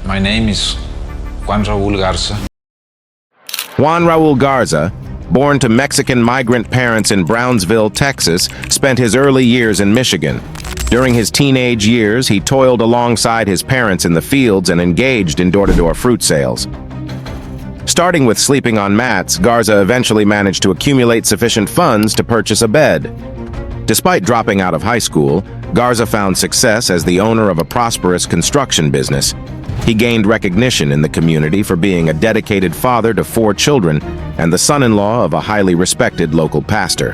My name is Juan Raul Garza. Juan Raul Garza, born to Mexican migrant parents in Brownsville, Texas, spent his early years in Michigan. During his teenage years, he toiled alongside his parents in the fields and engaged in door-to-door fruit sales. Starting with sleeping on mats, Garza eventually managed to accumulate sufficient funds to purchase a bed. Despite dropping out of high school, Garza found success as the owner of a prosperous construction business. He gained recognition in the community for being a dedicated father to 4 children and the son-in-law of a highly respected local pastor.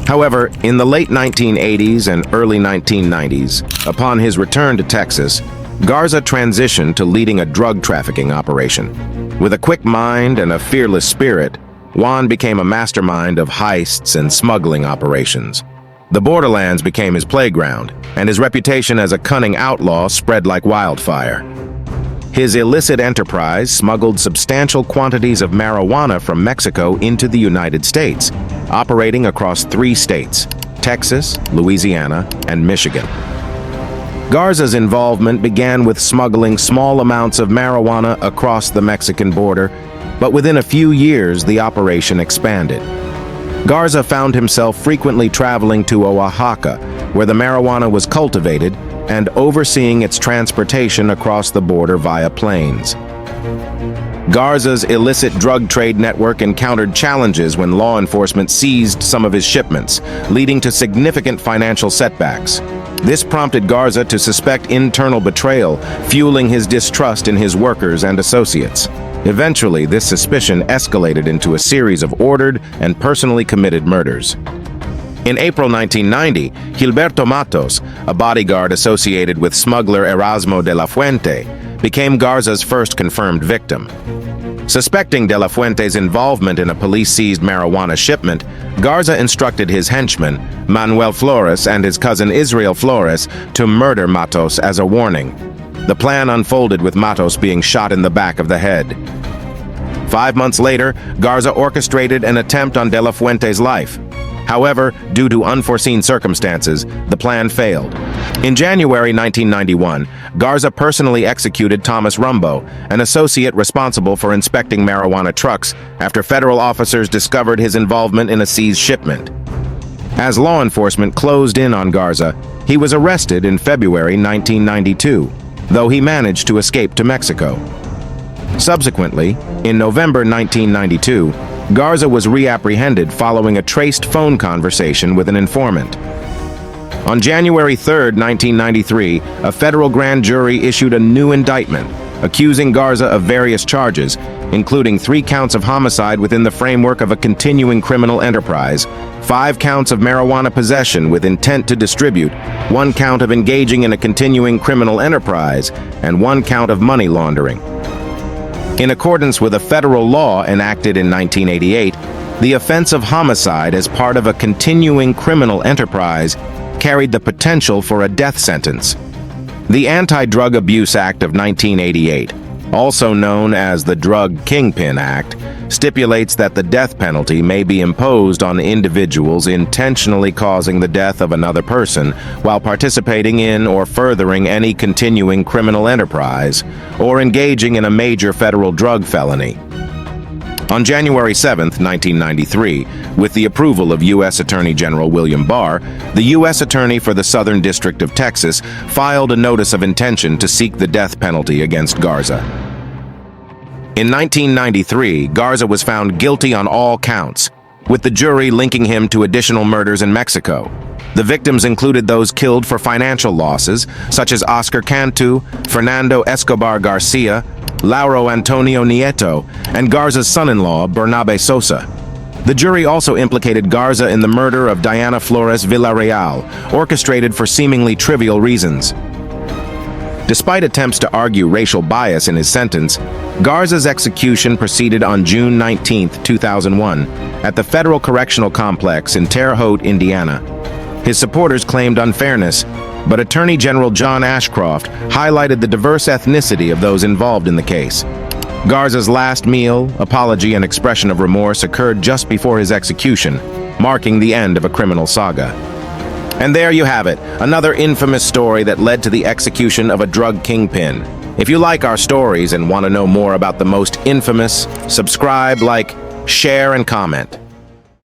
However, in the late 1980s and early 1990s, upon his return to Texas, Garza transitioned to leading a drug trafficking operation. With a quick mind and a fearless spirit, Juan became a mastermind of heists and smuggling operations. The borderlands became his playground, and his reputation as a cunning outlaw spread like wildfire. His illicit enterprise smuggled substantial quantities of marijuana from Mexico into the United States, operating across 3 states, Texas, Louisiana, and Michigan. Garza's involvement began with smuggling small amounts of marijuana across the Mexican border, but within a few years the operation expanded. Garza found himself frequently traveling to Oaxaca, where the marijuana was cultivated, and overseeing its transportation across the border via planes. Garza's illicit drug trade network encountered challenges when law enforcement seized some of his shipments, leading to significant financial setbacks. This prompted Garza to suspect internal betrayal, fueling his distrust in his workers and associates. Eventually, this suspicion escalated into a series of ordered and personally committed murders. In April 1990, Gilberto Matos, a bodyguard associated with smuggler Erasmo de la Fuente, became Garza's first confirmed victim. Suspecting de la Fuente's involvement in a police-seized marijuana shipment, Garza instructed his henchman, Manuel Flores, and his cousin Israel Flores to murder Matos as a warning. The plan unfolded with Matos being shot in the back of the head. 5 months later, Garza orchestrated an attempt on de la Fuente's life. However, due to unforeseen circumstances, the plan failed. In January 1991, Garza personally executed Thomas Rumbo, an associate responsible for inspecting marijuana trucks, after federal officers discovered his involvement in a seized shipment. As law enforcement closed in on Garza, he was arrested in February 1992, though he managed to escape to Mexico. Subsequently, in November 1992, Garza was reapprehended following a traced phone conversation with an informant. On January 3, 1993, a federal grand jury issued a new indictment, accusing Garza of various charges, including 3 counts of homicide within the framework of a continuing criminal enterprise, 5 counts of marijuana possession with intent to distribute, 1 count of engaging in a continuing criminal enterprise, and 1 count of money laundering. In accordance with a federal law enacted in 1988, the offense of homicide as part of a continuing criminal enterprise carried the potential for a death sentence. The Anti-Drug Abuse Act of 1988, also known as the Drug Kingpin Act, stipulates that the death penalty may be imposed on individuals intentionally causing the death of another person while participating in or furthering any continuing criminal enterprise or engaging in a major federal drug felony. On January 7, 1993, with the approval of U.S. Attorney General William Barr, the U.S. Attorney for the Southern District of Texas filed a notice of intention to seek the death penalty against Garza. In 1993, Garza was found guilty on all counts, with the jury linking him to additional murders in Mexico. The victims included those killed for financial losses, such as Oscar Cantu, Fernando Escobar Garcia, Lauro Antonio Nieto, and Garza's son-in-law, Bernabe Sosa. The jury also implicated Garza in the murder of Diana Flores Villarreal, orchestrated for seemingly trivial reasons. Despite attempts to argue racial bias in his sentence, Garza's execution proceeded on June 19, 2001, at the Federal Correctional Complex in Terre Haute, Indiana. His supporters claimed unfairness, but Attorney General John Ashcroft highlighted the diverse ethnicity of those involved in the case. Garza's last meal, apology, and expression of remorse occurred just before his execution, marking the end of a criminal saga. And there you have it, another infamous story that led to the execution of a drug kingpin. If you like our stories and want to know more about the most infamous, subscribe, like, share, and comment.